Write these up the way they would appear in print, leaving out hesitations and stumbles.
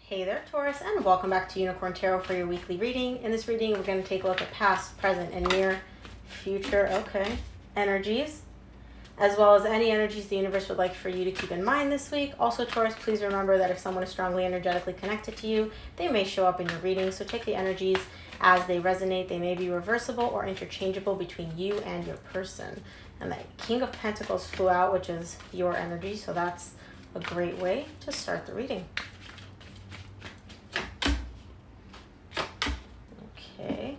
Hey there, Taurus, and welcome back to Unicorn Tarot for your weekly reading. In this reading, we're going to take a look at past, present, and near future, energies, as well as any energies the universe would like for you to keep in mind this week. Also, Taurus, please remember that if someone is strongly energetically connected to you, they may show up in your reading, so take the energies as they resonate. They may be reversible or interchangeable between you and your person. And the King of Pentacles flew out, which is your energy, so that's a great way to start the reading. Okay.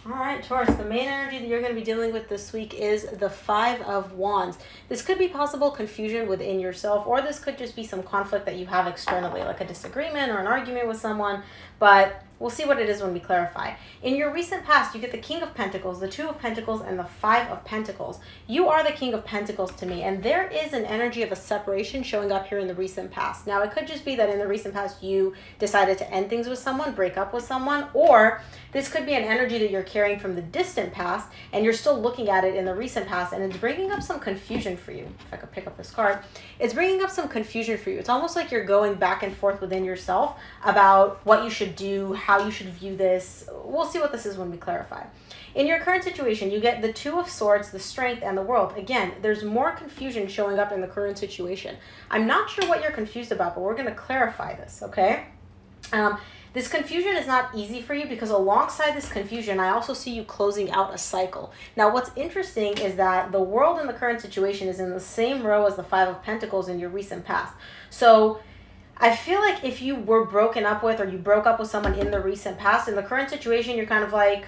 All right, Taurus, the main energy that you're going to be dealing with this week is the Five of Wands. This could be possible confusion within yourself, or this could just be some conflict that you have externally, like a disagreement or an argument with someone, but we'll see what it is when we clarify. In your recent past, you get the King of Pentacles, the Two of Pentacles, and the Five of Pentacles. You are the King of Pentacles to me, and there is an energy of a separation showing up here in the recent past. Now, it could just be that in the recent past, you decided to end things with someone, break up with someone, or this could be an energy that you're carrying from the distant past, and you're still looking at it in the recent past, and it's bringing up some confusion for you. If I could pick up this card, it's bringing up some confusion for you. It's almost like you're going back and forth within yourself about what you should do, how you should view this. We'll see what this is when we clarify. In your current situation, you get the Two of Swords, the Strength, and the World. Again, there's more confusion showing up in the current situation. I'm not sure what you're confused about, but we're going to clarify this, okay? This confusion is not easy for you because alongside this confusion, I also see you closing out a cycle. Now, what's interesting is that the World in the current situation is in the same row as the Five of Pentacles in your recent past. So I feel like if you were broken up with, or you broke up with someone in the recent past, in the current situation, you're kind of like,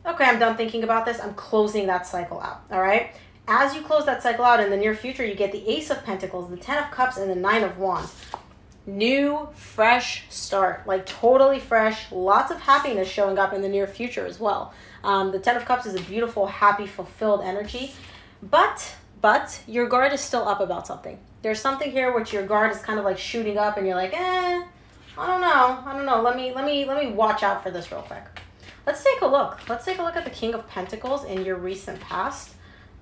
okay, I'm done thinking about this. I'm closing that cycle out, all right? As you close that cycle out in the near future, you get the Ace of Pentacles, the Ten of Cups, and the Nine of Wands. New, fresh start, like totally fresh, lots of happiness showing up in the near future as well. The Ten of Cups is a beautiful, happy, fulfilled energy, but your guard is still up about something. There's something here which your guard is kind of like shooting up, and you're like, I don't know. Let me watch out for this real quick. Let's take a look. Let's take a look at the King of Pentacles in your recent past.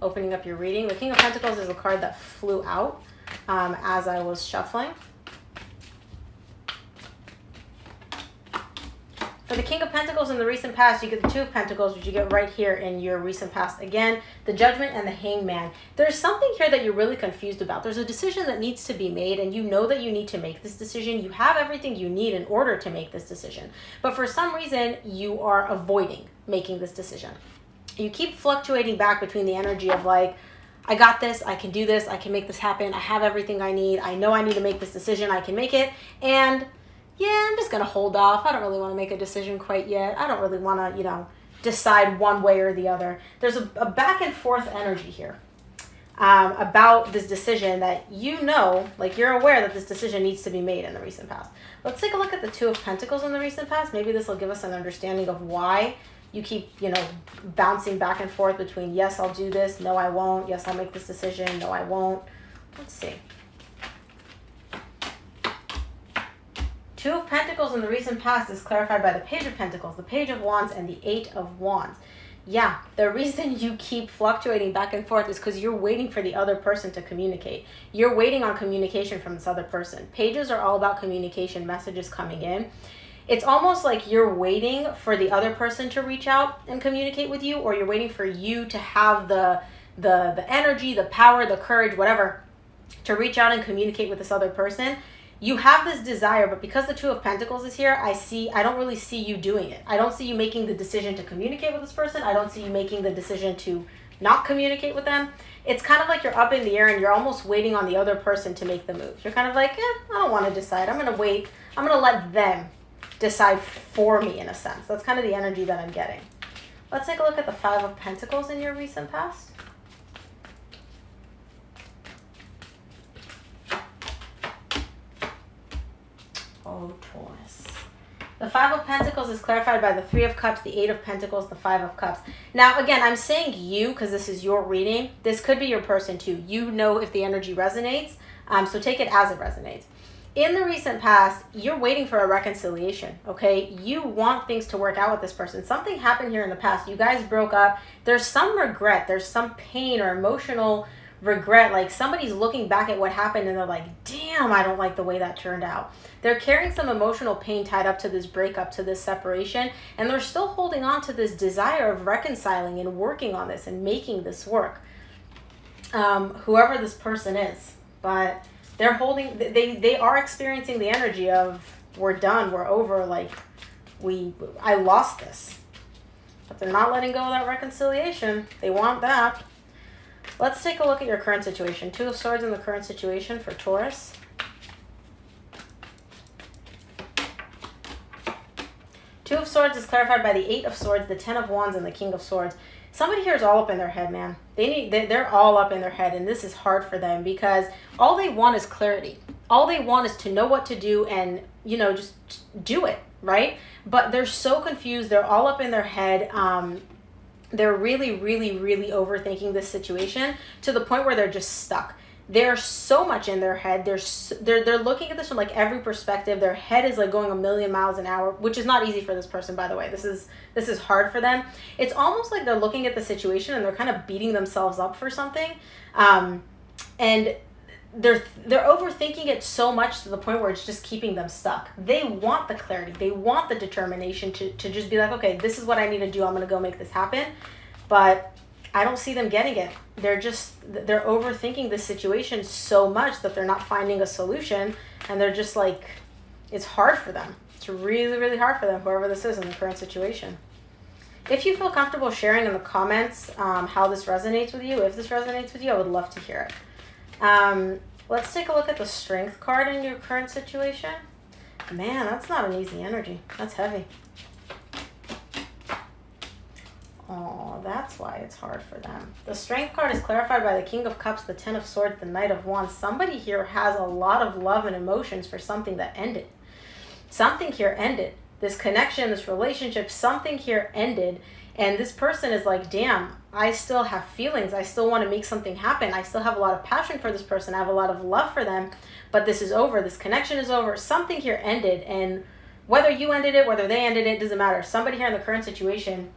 Opening up your reading, the King of Pentacles is a card that flew out as I was shuffling. For the King of Pentacles in the recent past, you get the Two of Pentacles, which you get right here in your recent past. Again, the Judgment and the Hangman. There's something here that you're really confused about. There's a decision that needs to be made, and you know that you need to make this decision. You have everything you need in order to make this decision. But for some reason, you are avoiding making this decision. You keep fluctuating back between the energy of like, I got this, I can do this, I can make this happen, I have everything I need, I know I need to make this decision, I can make it, and yeah, I'm just going to hold off. I don't really want to make a decision quite yet. I don't really want to, decide one way or the other. There's a back and forth energy here about this decision that like you're aware that this decision needs to be made in the recent past. Let's take a look at the Two of Pentacles in the recent past. Maybe this will give us an understanding of why you keep, bouncing back and forth between, yes, I'll do this, no, I won't, yes, I'll make this decision, no, I won't. Let's see. Two of Pentacles in the recent past is clarified by the Page of Pentacles, the Page of Wands, and the Eight of Wands. Yeah, the reason you keep fluctuating back and forth is because you're waiting for the other person to communicate. You're waiting on communication from this other person. Pages are all about communication, messages coming in. It's almost like you're waiting for the other person to reach out and communicate with you, or you're waiting for you to have the energy, the power, the courage, whatever, to reach out and communicate with this other person. You have this desire, but because the Two of Pentacles is here, I don't really see you doing it. I don't see you making the decision to communicate with this person. I don't see you making the decision to not communicate with them. It's kind of like you're up in the air and you're almost waiting on the other person to make the move. You're kind of like, I don't want to decide. I'm going to wait. I'm going to let them decide for me in a sense. That's kind of the energy that I'm getting. Let's take a look at the Five of Pentacles in your recent past. Oh, Taurus. The Five of Pentacles is clarified by the Three of Cups, the Eight of Pentacles, the Five of Cups. Now, again, I'm saying you because this is your reading. This could be your person too. You know if the energy resonates, so take it as it resonates. in the recent past, you're waiting for a reconciliation, okay? You want things to work out with this person. Something happened here in the past. You guys broke up. There's some regret. There's some pain or emotional regret. Like somebody's looking back at what happened and they're like, damn, I don't like the way that turned out. They're carrying some emotional pain tied up to this breakup, to this separation, and they're still holding on to this desire of reconciling and working on this and making this work. Whoever this person is, but they're holding, they are experiencing the energy of, we're done, we're over, like, I lost this. But they're not letting go of that reconciliation. They want that. Let's take a look at your current situation. Two of Swords in the current situation for Taurus. Two of Swords is clarified by the Eight of Swords, the Ten of Wands, and the King of Swords. Somebody here is all up in their head, man. They're all up in their head, and this is hard for them because all they want is clarity. All they want is to know what to do and, just do it, right? But they're so confused. They're all up in their head. They're really, really, really overthinking this situation to the point where they're just stuck. They're so much in their head. They're looking at this from like every perspective. Their head is like going a million miles an hour, which is not easy for this person, by the way. This is hard for them. It's almost like they're looking at the situation and they're kind of beating themselves up for something, and they're overthinking it so much to the point where it's just keeping them stuck. They want the clarity. They want the determination to just be like, okay, this is what I need to do. I'm gonna go make this happen, but I don't see them getting it. They're overthinking this situation so much that they're not finding a solution, and they're just like, it's hard for them. It's really, really hard for them, whoever this is in the current situation. If you feel comfortable sharing in the comments how this resonates with you, if this resonates with you, I would love to hear it. Let's take a look at the Strength card in your current situation. Man, that's not an easy energy. That's heavy. Oh, that's why it's hard for them. The Strength card is clarified by the King of Cups, the Ten of Swords, the Knight of Wands. Somebody here has a lot of love and emotions for something that ended. Something here ended. This connection, this relationship, something here ended. And this person is like, damn, I still have feelings. I still want to make something happen. I still have a lot of passion for this person. I have a lot of love for them. But this is over. This connection is over. Something here ended. And whether you ended it, whether they ended it, doesn't matter. Somebody here in the current situation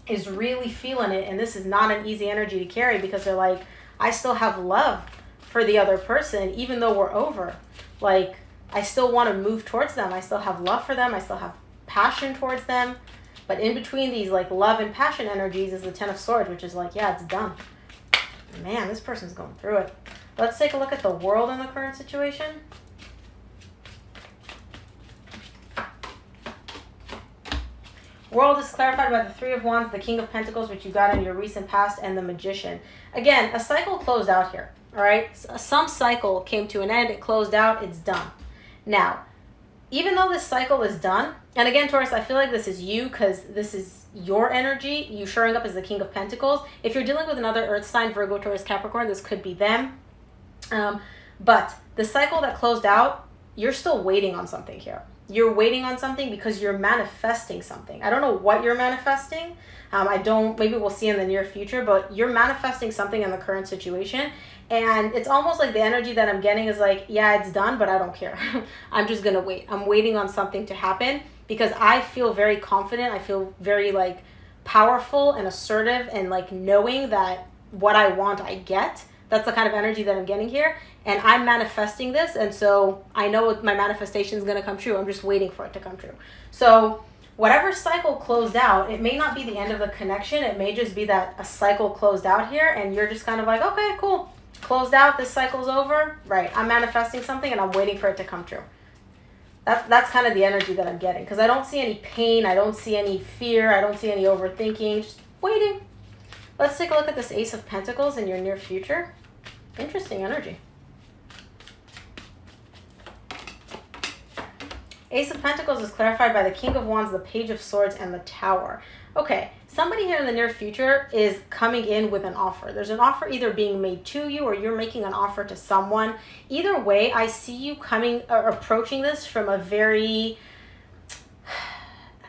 is really feeling it, and this is not an easy energy to carry because they're like, I still have love for the other person even though we're over. Like, I still want to move towards them. I still have love for them. I still have passion towards them. But in between these like love and passion energies is the Ten of Swords, which is like, yeah, it's done. Man, this person's going through it. Let's take a look at the World in the current situation. World is clarified by the Three of Wands, the King of Pentacles, which you got in your recent past, and the Magician. Again, a cycle closed out here, all right? Some cycle came to an end, it closed out, it's done. Now, even though this cycle is done, and again, Taurus, I feel like this is you because this is your energy, you showing up as the King of Pentacles. If you're dealing with another Earth sign, Virgo, Taurus, Capricorn, this could be them. But the cycle that closed out, you're still waiting on something here. You're waiting on something because you're manifesting something. I don't know what you're manifesting. Maybe we'll see in the near future, but you're manifesting something in the current situation. And it's almost like the energy that I'm getting is like, yeah, it's done, but I don't care. I'm just going to wait. I'm waiting on something to happen because I feel very confident. I feel very like powerful and assertive and like knowing that what I want, I get. That's the kind of energy that I'm getting here. And I'm manifesting this. And so I know my manifestation is going to come true. I'm just waiting for it to come true. So whatever cycle closed out, it may not be the end of the connection. It may just be that a cycle closed out here. And you're just kind of like, okay, cool. Closed out. This cycle's over. Right. I'm manifesting something and I'm waiting for it to come true. That's kind of the energy that I'm getting. Because I don't see any pain. I don't see any fear. I don't see any overthinking. Just waiting. Let's take a look at this Ace of Pentacles in your near future. Interesting energy. Ace of Pentacles is clarified by the King of Wands, the Page of Swords, and the Tower. Okay, somebody here in the near future is coming in with an offer. There's an offer either being made to you or you're making an offer to someone. Either way, I see you coming or approaching this from a very,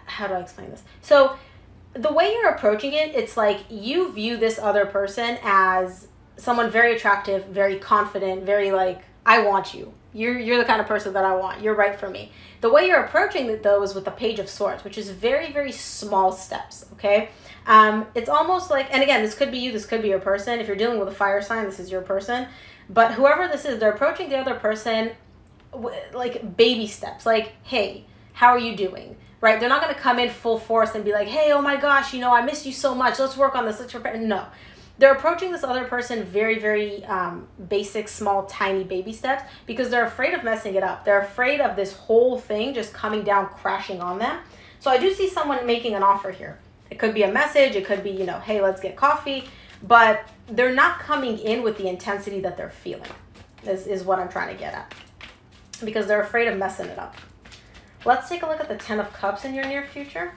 how do I explain this? So the way you're approaching it, it's like you view this other person as someone very attractive, very confident, very like, I want you. You're the kind of person that I want. You're right for me. The way you're approaching it, though, is with the Page of Swords, which is very, very small steps, okay? It's almost like, and again, this could be you, this could be your person. If you're dealing with a fire sign, this is your person. But whoever this is, they're approaching the other person like baby steps. Like, hey, how are you doing? Right? They're not going to come in full force and be like, hey, oh my gosh, I miss you so much. Let's work on this. Let's repair. No. They're approaching this other person very, very basic, small, tiny baby steps because they're afraid of messing it up. They're afraid of this whole thing just coming down, crashing on them. So I do see someone making an offer here. It could be a message. It could be, hey, let's get coffee. But they're not coming in with the intensity that they're feeling, is what I'm trying to get at. Because they're afraid of messing it up. Let's take a look at the 10 of Cups in your near future.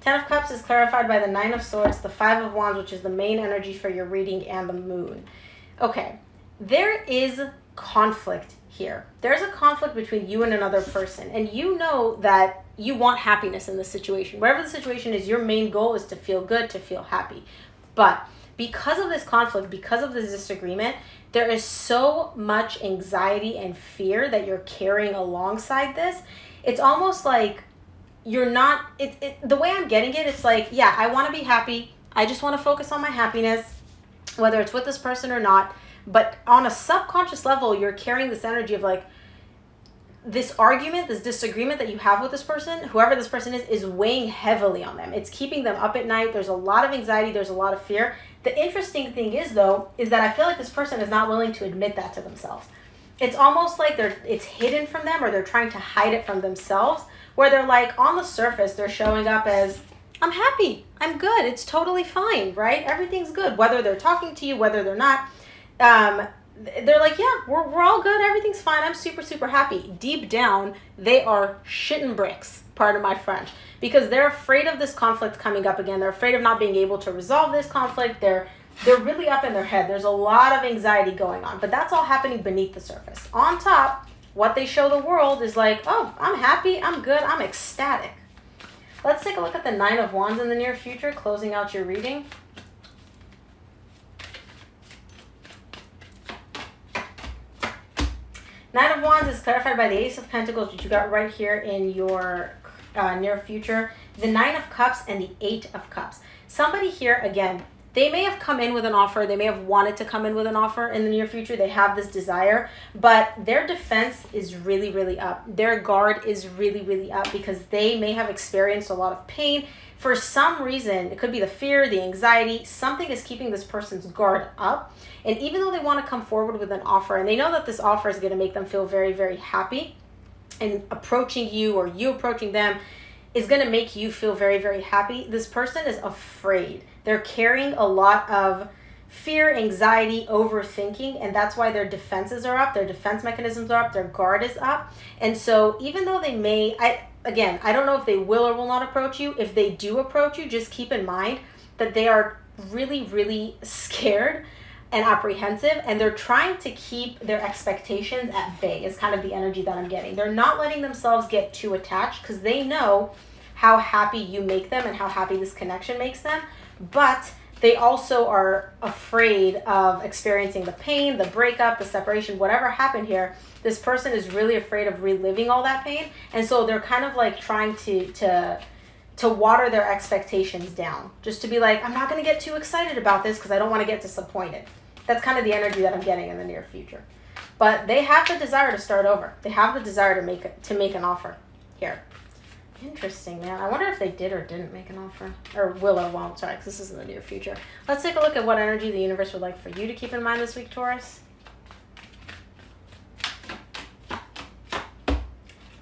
Ten of Cups is clarified by the 9 of Swords, the 5 of Wands, which is the main energy for your reading, and the Moon. Okay, there is conflict here. There's a conflict between you and another person, and you know that you want happiness in this situation. Whatever the situation is, your main goal is to feel good, to feel happy. But because of this conflict, because of this disagreement, there is so much anxiety and fear that you're carrying alongside this. It's almost like you're not, the way I'm getting it, it's like, yeah, I want to be happy. I just want to focus on my happiness, whether it's with this person or not. But on a subconscious level, you're carrying this energy of like, this argument, this disagreement that you have with this person, whoever this person is weighing heavily on them. It's keeping them up at night. There's a lot of anxiety. There's a lot of fear. The interesting thing is, though, is that I feel like this person is not willing to admit that to themselves. It's almost like it's hidden from them, or they're trying to hide it from themselves, where they're like, on the surface, they're showing up as, I'm happy, I'm good, it's totally fine, right? Everything's good, whether they're talking to you, whether they're not. They're like, yeah, we're all good, everything's fine, I'm super, super happy. Deep down, they are shitting bricks, pardon my French, because they're afraid of this conflict coming up again. They're afraid of not being able to resolve this conflict. They're really up in their head. There's a lot of anxiety going on, but that's all happening beneath the surface. On top, what they show the world is like, oh, I'm happy, I'm good, I'm ecstatic. Let's take a look at the 9 of Wands in the near future, closing out your reading. Nine of Wands is clarified by the Ace of Pentacles, which you got right here in your near future. The 9 of Cups and the 8 of Cups. Somebody here, again, they may have come in with an offer. They may have wanted to come in with an offer in the near future. They have this desire, but their defense is really, really up. Their guard is really, really up because they may have experienced a lot of pain. For some reason, it could be the fear, the anxiety, something is keeping this person's guard up. And even though they want to come forward with an offer, and they know that this offer is going to make them feel very, very happy, and approaching you or you approaching them is going to make you feel very, very happy, this person is afraid. They're carrying a lot of fear, anxiety, overthinking, and that's why their defenses are up, their defense mechanisms are up, their guard is up. And so even though they may, I don't know if they will or will not approach you. If they do approach you, just keep in mind that they are really, really scared and apprehensive, and they're trying to keep their expectations at bay is kind of the energy that I'm getting. They're not letting themselves get too attached because they know how happy you make them and how happy this connection makes them. But they also are afraid of experiencing the pain, the breakup, the separation, whatever happened here. This person is really afraid of reliving all that pain. And so they're kind of like trying to water their expectations down. Just to be like, I'm not going to get too excited about this because I don't want to get disappointed. That's kind of the energy that I'm getting in the near future. But they have the desire to start over. They have the desire to make an offer here. Interesting, man. I wonder if they did or didn't make an offer. Or will or won't. Sorry, because this is in the near future. Let's take a look at what energy the universe would like for you to keep in mind this week, Taurus.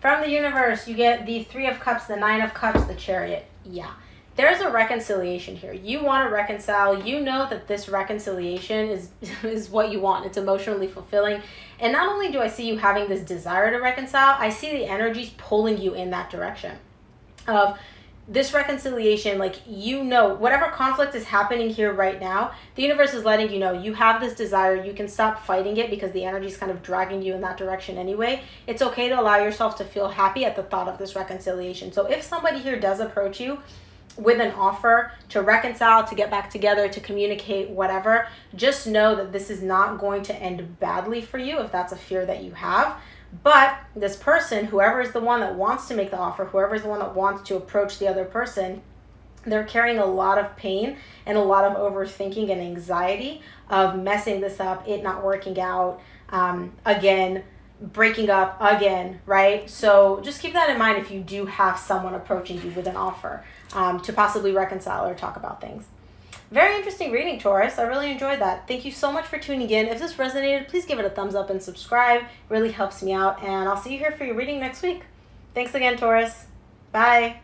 From the universe, you get the 3 of Cups, the 9 of Cups, the Chariot. Yeah. There's a reconciliation here. You want to reconcile. You know that this reconciliation is what you want. It's emotionally fulfilling. And not only do I see you having this desire to reconcile, I see the energies pulling you in that direction of this reconciliation. Like, you know, whatever conflict is happening here right now, the universe is letting you know you have this desire. You can stop fighting it because the energy is kind of dragging you in that direction anyway. It's okay to allow yourself to feel happy at the thought of this reconciliation. So if somebody here does approach you with an offer to reconcile, to get back together, to communicate, whatever, just know that this is not going to end badly for you if that's a fear that you have. But this person, whoever is the one that wants to make the offer, whoever is the one that wants to approach the other person, they're carrying a lot of pain and a lot of overthinking and anxiety of messing this up, it not working out, again, breaking up again, right? So just keep that in mind if you do have someone approaching you with an offer to possibly reconcile or talk about things. Very interesting reading, Taurus. I really enjoyed that. Thank you so much for tuning in. If this resonated, please give it a thumbs up and subscribe. It really helps me out. And I'll see you here for your reading next week. Thanks again, Taurus. Bye.